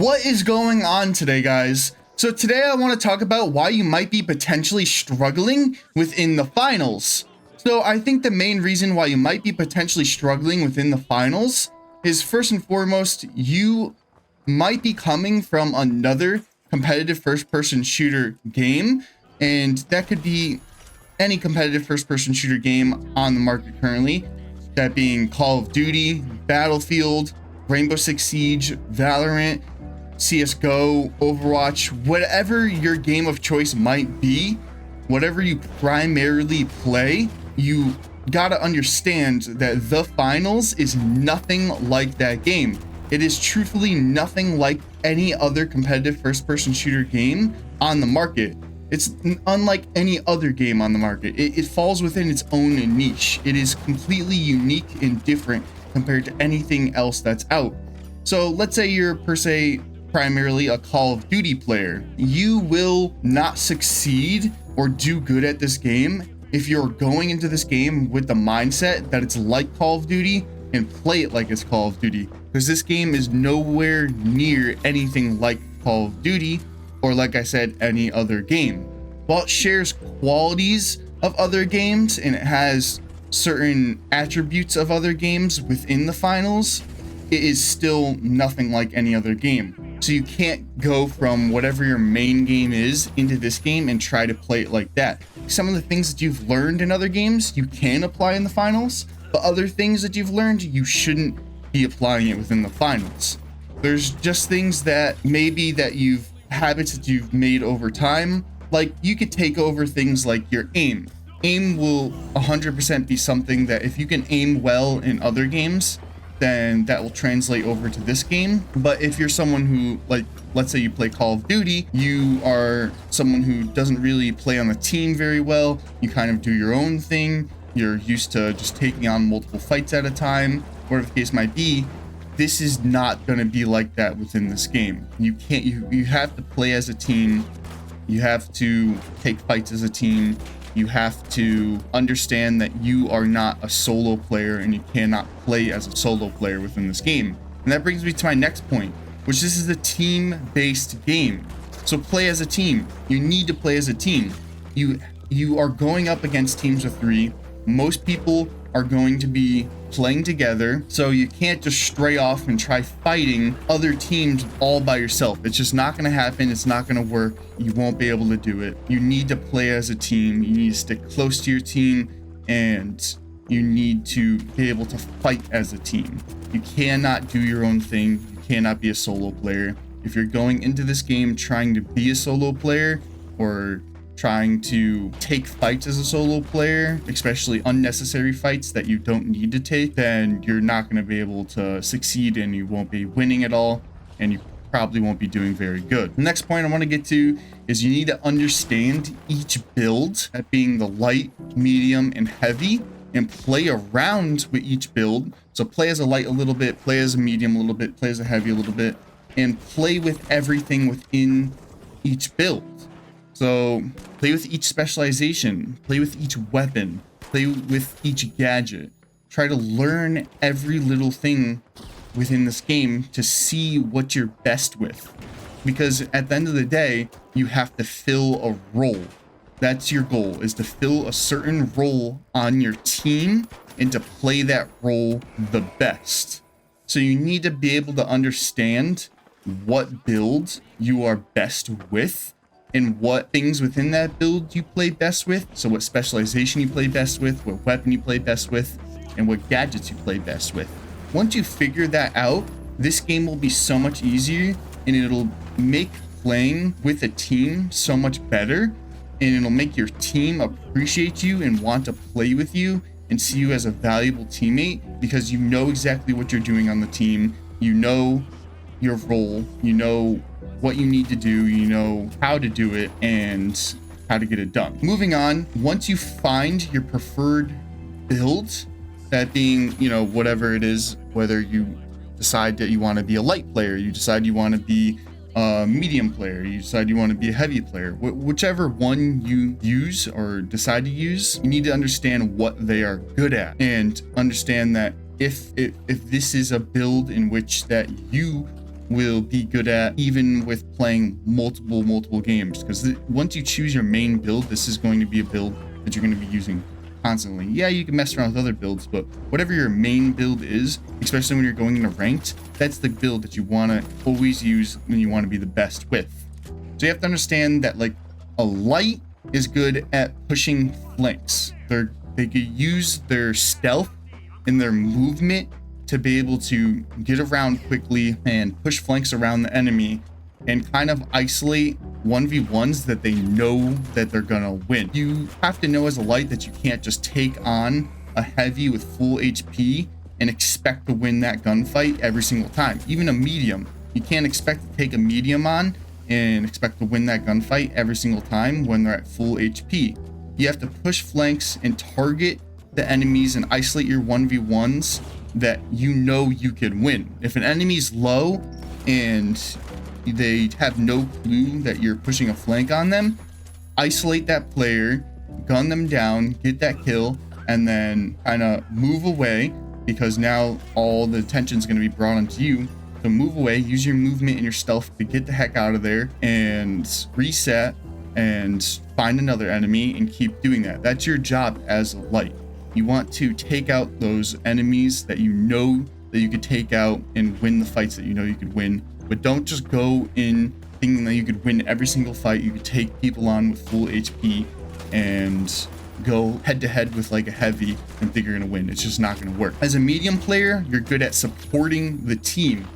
What is going on today, guys? So today I want to talk about why you might be potentially struggling within the finals. So I think the main reason why you might be potentially struggling within the finals is, first and foremost, you might be coming from another competitive first-person shooter game, and that could be any competitive first-person shooter game on the market currently, that being Call of Duty, Battlefield, Rainbow Six Siege, Valorant, CSGO, Overwatch, whatever your game of choice might be, whatever you primarily play, you gotta understand that the finals is nothing like that game. It is truthfully nothing like any other competitive first-person shooter game on the market. It's unlike any other game on the market. It falls within its own niche. It is completely unique and different compared to anything else that's out. So let's say you're per se primarily a Call of Duty player. You will not succeed or do good at this game if you're going into this game with the mindset that it's like Call of Duty and play it like it's Call of Duty, because this game is nowhere near anything like Call of Duty or, like I said, any other game. While it shares qualities of other games and it has certain attributes of other games within the finals, it is still nothing like any other game. So you can't go from whatever your main game is into this game and try to play it like that. Some of the things that you've learned in other games you can apply in the finals, but other things that you've learned you shouldn't be applying it within the finals. There's just things that maybe that habits that you've made over time. Like, you could take over things like your aim. Aim will 100% be something that if you can aim well in other games, then that will translate over to this game. But if you're someone who, like, let's say you play Call of Duty, you are someone who doesn't really play on the team very well, you kind of do your own thing, you're used to just taking on multiple fights at a time, whatever the case might be, this is not going to be like that within this game. You can't, you have to play as a team, you have to take fights as a team, you have to understand that you are not a solo player and you cannot play as a solo player within this game. And that brings me to my next point, which this is a team-based game. So play as a team. You need to play as a team. You are going up against teams of 3. Most people are going to be playing together, so you can't just stray off and try fighting other teams all by yourself. It's just not going to happen. It's not going to work. You won't be able to do it. You need to play as a team. You need to stick close to your team, and you need to be able to fight as a team. You cannot do your own thing. You cannot be a solo player. If you're going into this game trying to be a solo player or trying to take fights as a solo player, especially unnecessary fights that you don't need to take, then you're not going to be able to succeed and you won't be winning at all, and you probably won't be doing very good. The next point I want to get to is you need to understand each build, that being the light, medium, and heavy, and play around with each build. So play as a light a little bit, play as a medium a little bit, play as a heavy a little bit, and play with everything within each build. So play with each specialization, play with each weapon, play with each gadget. Try to learn every little thing within this game to see what you're best with. Because at the end of the day, you have to fill a role. That's your goal, is to fill a certain role on your team and to play that role the best. So you need to be able to understand what build you are best with, and what things within that build you play best with. So what specialization you play best with, what weapon you play best with, and what gadgets you play best with. Once you figure that out, this game will be so much easier, and it'll make playing with a team so much better, and it'll make your team appreciate you and want to play with you and see you as a valuable teammate, because you know exactly what you're doing on the team, you know your role, you know what you need to do, you know how to do it, and how to get it done. Moving on, once you find your preferred build, that being, you know, whatever it is, whether you decide that you want to be a light player, you decide you want to be a medium player, you decide you want to be a heavy player, whichever one you use or decide to use, you need to understand what they are good at, and understand that if this is a build in which that you will be good at, even with playing multiple games. Because once you choose your main build, this is going to be a build that you're going to be using constantly. Yeah, you can mess around with other builds, but whatever your main build is, especially when you're going into ranked, that's the build that you want to always use when you want to be the best with. So you have to understand that like a light is good at pushing flanks. They could use their stealth and their movement to be able to get around quickly and push flanks around the enemy and kind of isolate 1v1s that they know that they're gonna win. You have to know as a light that you can't just take on a heavy with full HP and expect to win that gunfight every single time. Even a medium, you can't expect to take a medium on and expect to win that gunfight every single time when they're at full HP. You have to push flanks and target the enemies and isolate your 1v1s that you know you can win. If an enemy's low and they have no clue that you're pushing a flank on them, isolate that player, gun them down, get that kill, and then kind of move away, because now all the attention is going to be brought onto you. So move away, use your movement and your stealth to get the heck out of there and reset and find another enemy and keep doing that. That's your job as a light. You want to take out those enemies that you know that you could take out and win the fights that you know you could win. But don't just go in thinking that you could win every single fight. You could take people on with full HP and go head to head with like a heavy and think you're gonna win. It's just not gonna work. As a medium player, you're good at supporting the team,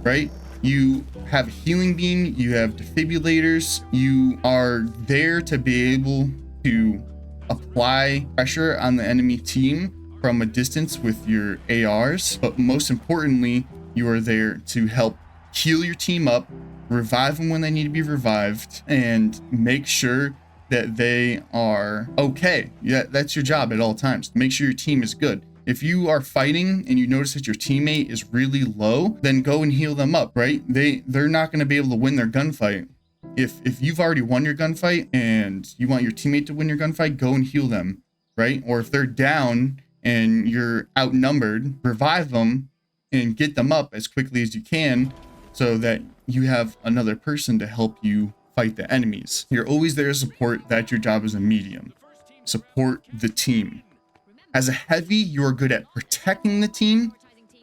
right? You have a healing beam, you have defibrillators, you are there to be able to apply pressure on the enemy team from a distance with your ARs. But most importantly, you are there to help heal your team up, revive them when they need to be revived, and make sure that they are okay. Yeah, that's your job at all times. Make sure your team is good. If you are fighting and you notice that your teammate is really low, then go and heal them up, right? They're not going to be able to win their gunfight. If you've already won your gunfight and you want your teammate to win your gunfight, go and heal them, right? Or if they're down and you're outnumbered, revive them and get them up as quickly as you can, so that you have another person to help you fight the enemies. You're always there to support. That's your job as a medium. Support the team. As a heavy, you're good at protecting the team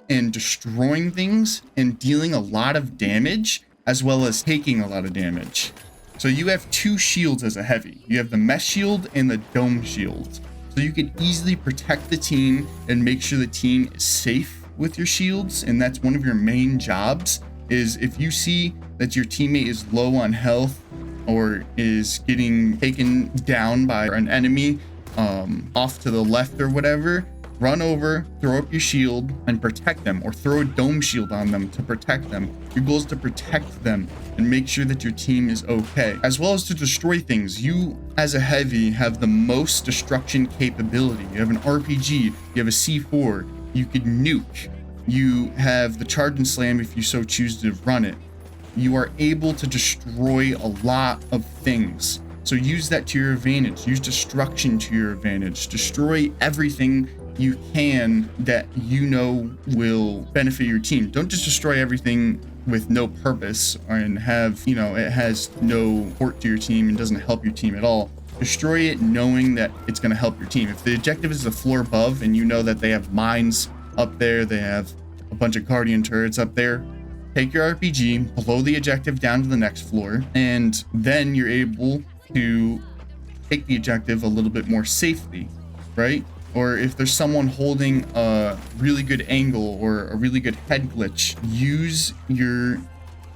and destroying things and dealing a lot of damage, as well as taking a lot of damage. So you have two shields as a heavy. You have the mesh shield and the dome shield. So you can easily protect the team and make sure the team is safe with your shields. And that's one of your main jobs, is if you see that your teammate is low on health or is getting taken down by an enemy off to the left or whatever, run over, throw up your shield and protect them, or throw a dome shield on them to protect them. Your goal is to protect them and make sure that your team is okay, as well as to destroy things. You as a heavy have the most destruction capability. You have an RPG, you have a C4, you could nuke, you have the charge and slam if you so choose to run it. You are able to destroy a lot of things. So use that to your advantage. Use destruction to your advantage. Destroy everything you can that you know will benefit your team. Don't just destroy everything with no purpose and have, it has no support to your team and doesn't help your team at all. Destroy it knowing that it's going to help your team. If the objective is the floor above and you know that they have mines up there, they have a bunch of guardian turrets up there, take your RPG, blow the objective down to the next floor, and then you're able to take the objective a little bit more safely, right? Or if there's someone holding a really good angle or a really good head glitch, use your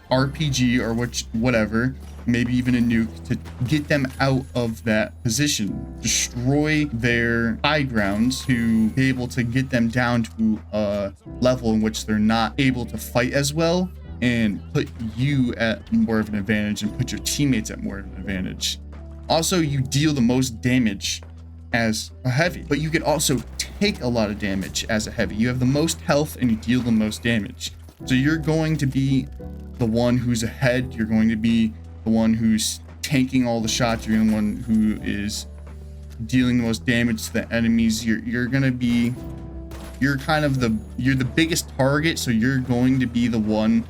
RPG or whatever, maybe even a nuke, to get them out of that position. Destroy their high grounds to be able to get them down to a level in which they're not able to fight as well, and put you at more of an advantage and put your teammates at more of an advantage. Also, you deal the most damage as a heavy, but you can also take a lot of damage as a heavy. You have the most health and you deal the most damage. So you're going to be the one who's ahead. You're going to be the one who's tanking all the shots. You're the one who is dealing the most damage to the enemies. You're gonna be, you're the biggest target. So you're going to be the one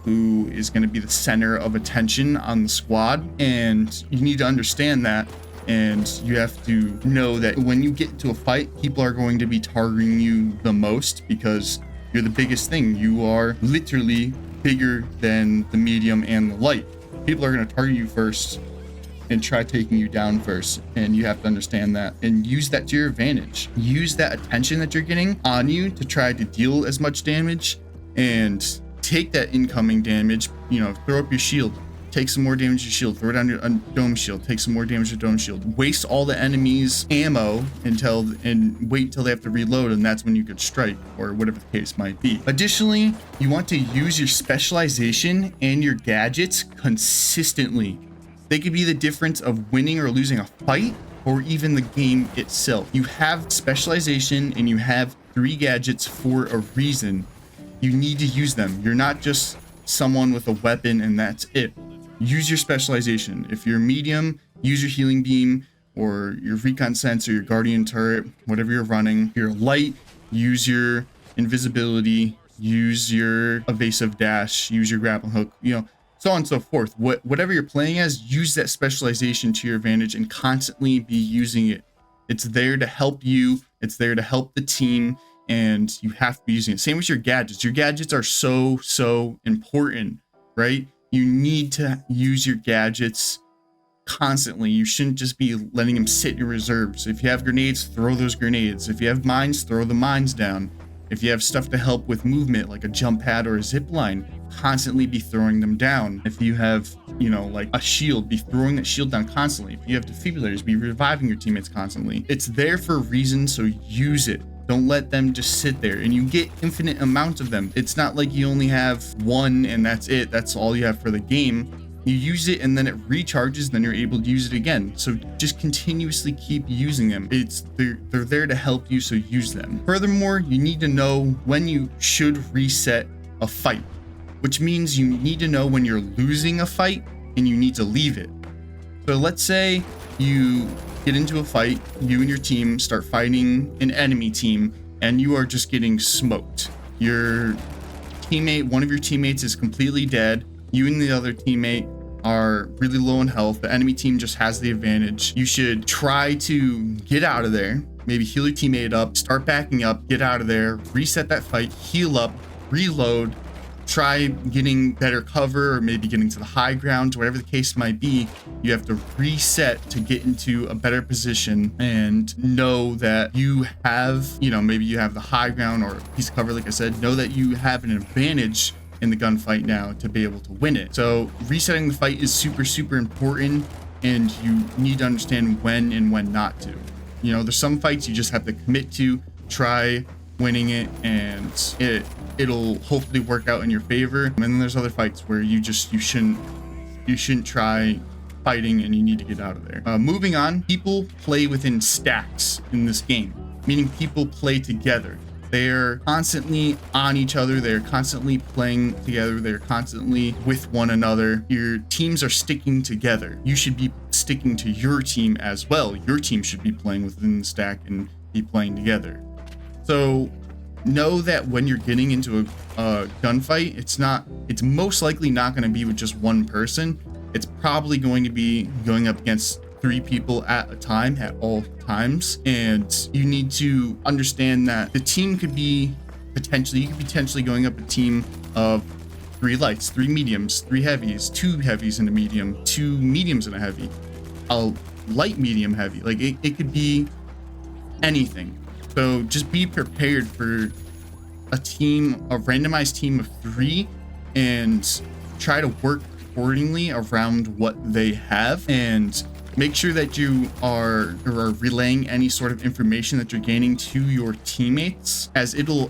who is going to be the center of attention on the squad, and you need to understand that. And you have to know that when you get into a fight, people are going to be targeting you the most because you're the biggest thing. You are literally bigger than the medium and the light. People are going to target you first and try taking you down first, and you have to understand that and use that to your advantage. Use that attention that you're getting on you to try to deal as much damage, and take that incoming damage. Throw up your shield, take some more damage to your shield, throw it on your dome shield, take some more damage to dome shield, waste all the enemies ammo and wait until they have to reload, and that's when you could strike, or whatever the case might be. Additionally, you want to use your specialization and your gadgets consistently. They could be the difference of winning or losing a fight, or even the game itself. You have specialization and you have 3 gadgets for a reason. You need to use them. You're not just someone with a weapon and that's it. Use your specialization. If you're medium, use your healing beam or your recon sense or your guardian turret, whatever you're running. If you're light, use your invisibility, use your evasive dash, use your grappling hook, so on and so forth. Whatever you're playing as, use that specialization to your advantage and constantly be using it. It's there to help you. It's there to help the team, and you have to be using it. Same with your gadgets. Your gadgets are so important, right? You need to use your gadgets constantly. You shouldn't just be letting them sit in reserves. If you have grenades, throw those grenades. If you have mines, throw the mines down. If you have stuff to help with movement, like a jump pad or a zip line, constantly be throwing them down. If you have, like a shield, be throwing that shield down constantly. If you have defibrillators, be reviving your teammates constantly. It's there for a reason, so use it. Don't let them just sit there, and you get infinite amounts of them. It's not like you only have one and that's it. That's all you have for the game. You use it and then it recharges, then you're able to use it again. So just continuously keep using them. They're there to help you, so use them. Furthermore, you need to know when you should reset a fight, which means you need to know when you're losing a fight and you need to leave it. So let's say you get into a fight, you and your team start fighting an enemy team, and you are just getting smoked. One of your teammates is completely dead. You and the other teammate are really low in health. The enemy team just has the advantage. You should try to get out of there, maybe heal your teammate up, start backing up, get out of there, reset that fight, heal up, reload, try getting better cover, or maybe getting to the high ground, whatever the case might be. You have to reset to get into a better position, and know that you have, maybe you have the high ground or a piece of cover. Like I said, know that you have an advantage in the gunfight now to be able to win it. So resetting the fight is super important, and you need to understand when and when not to. There's some fights you just have to commit to, try winning it, and it'll hopefully work out in your favor. And then there's other fights where you shouldn't try fighting, and you need to get out of there. Moving on, people play within stacks in this game, meaning people play together. They're constantly on each other. They're constantly playing together. They're constantly with one another. Your teams are sticking together. You should be sticking to your team as well. Your team should be playing within the stack and be playing together. So know that when you're getting into a gunfight, it's most likely not going to be with just one person. It's probably going to be going up against 3 people at a time at all times, and you need to understand that the team could be potentially going up a team of 3 lights, 3 mediums, 3 heavies, 2 heavies and a medium, 2 mediums and a heavy, a light, medium, heavy. Like it could be anything. So just be prepared for a randomized team of 3, and try to work accordingly around what they have, and make sure that you are relaying any sort of information that you're gaining to your teammates, as it'll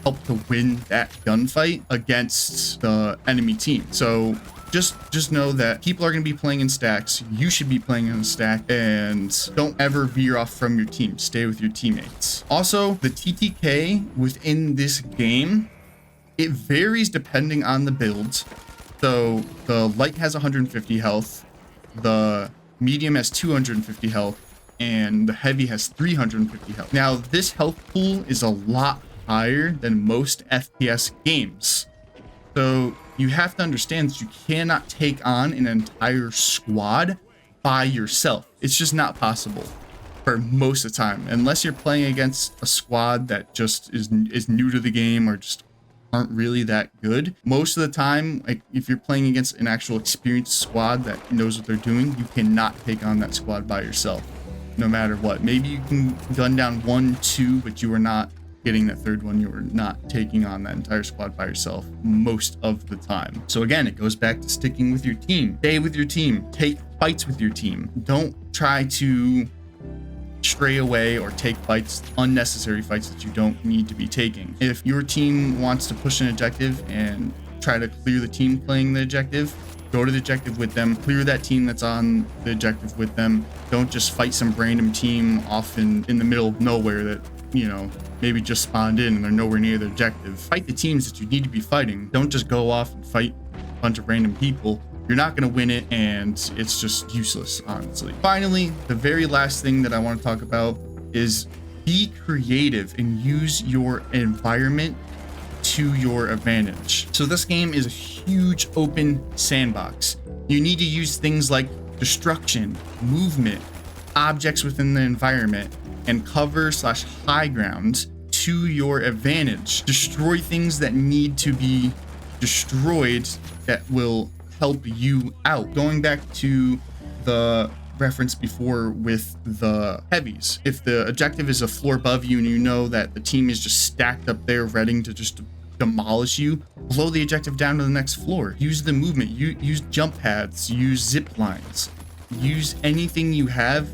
help to win that gunfight against the enemy team. So just know that people are going to be playing in stacks. You should be playing in a stack, and don't ever veer off from your team. Stay with your teammates. Also, the TTK within this game, it varies depending on the build. So the light has 150 health, the medium has 250 health, and the heavy has 350 health. Now, this health pool is a lot higher than most FPS games. So you have to understand that you cannot take on an entire squad by yourself. It's just not possible for most of the time, unless you're playing against a squad that just is new to the game or just aren't really that good. Most of the time, like if you're playing against an actual experienced squad that knows what they're doing, you cannot take on that squad by yourself, no matter what. Maybe you can gun down 1, 2, but you are not getting that third one. You are not taking on that entire squad by yourself most of the time. So again, it goes back to sticking with your team. Stay with your team. Take fights with your team. Don't try to stray away or take fights, unnecessary fights that you don't need to be taking. If your team wants to push an objective and try to clear the team playing the objective, go to the objective with them, clear that team that's on the objective with them. Don't just fight some random team off in the middle of nowhere that, you know, maybe just spawned in and they're nowhere near the objective. Fight the teams that you need to be fighting. Don't just go off and fight a bunch of random people. You're not going to win it, and it's just useless, honestly. Finally, the very last thing that I want to talk about is be creative and use your environment to your advantage. So this game is a huge open sandbox. You need to use things like destruction, movement, objects within the environment, and cover/high ground to your advantage. Destroy things that need to be destroyed that will help you out. Going back to the reference before with the heavies, if the objective is a floor above you and you know that the team is just stacked up there ready to just demolish you, blow the objective down to the next floor. Use the movement, use jump pads, use zip lines, use anything you have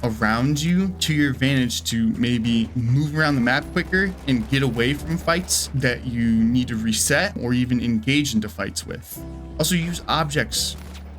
around you to your advantage to maybe move around the map quicker and get away from fights that you need to reset or even engage into fights with. Also use objects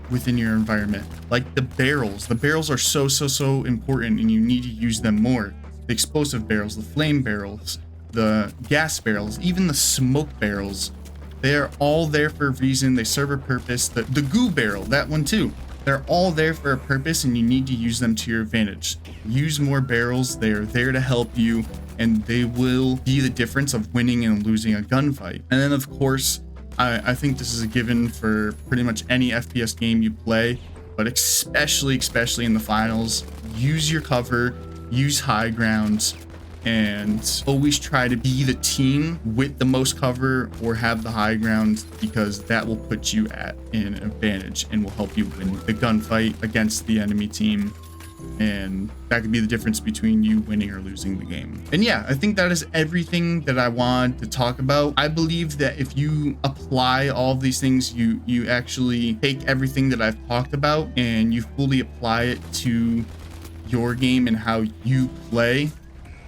within your environment, like the barrels. The barrels are so important, and you need to use them more. The explosive barrels, the flame barrels, the gas barrels, even the smoke barrels. They're all there for a reason. They serve a purpose. The goo barrel, that one too. They're all there for a purpose, and you need to use them to your advantage. Use more barrels. They're there to help you, and they will be the difference of winning and losing a gunfight. And then of course, I think this is a given for pretty much any FPS game you play, but especially in the finals, use your cover, use high grounds, and always try to be the team with the most cover or have the high ground, because that will put you at an advantage and will help you win the gunfight against the enemy team. And that could be the difference between you winning or losing the game. And yeah, I think that is everything that I want to talk about. I believe that if you apply all of these things, you actually take everything that I've talked about and you fully apply it to your game and how you play,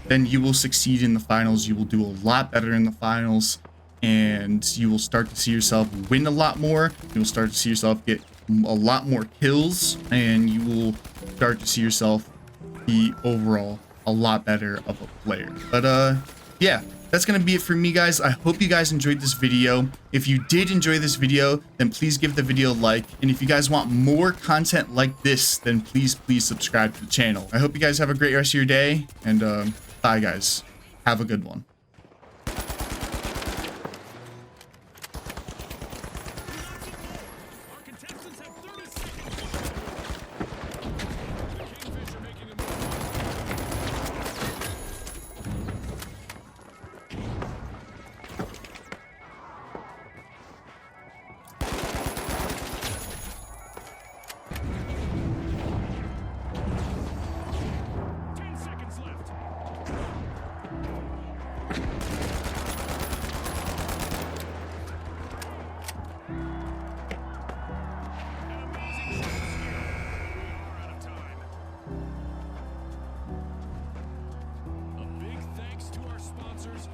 then you will succeed in the finals. You will do a lot better in the finals, and you will start to see yourself win a lot more. You will start to see yourself get a lot more kills, and you will start to see yourself be overall a lot better of a player. But yeah, that's gonna be it for me, guys. I hope you guys enjoyed this video. If you did enjoy this video, then please give the video a like, and if you guys want more content like this, then please subscribe to the channel. I hope you guys have a great rest of your day, and bye guys, have a good one.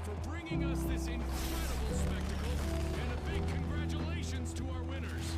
For bringing us this incredible spectacle, and a big congratulations to our winners.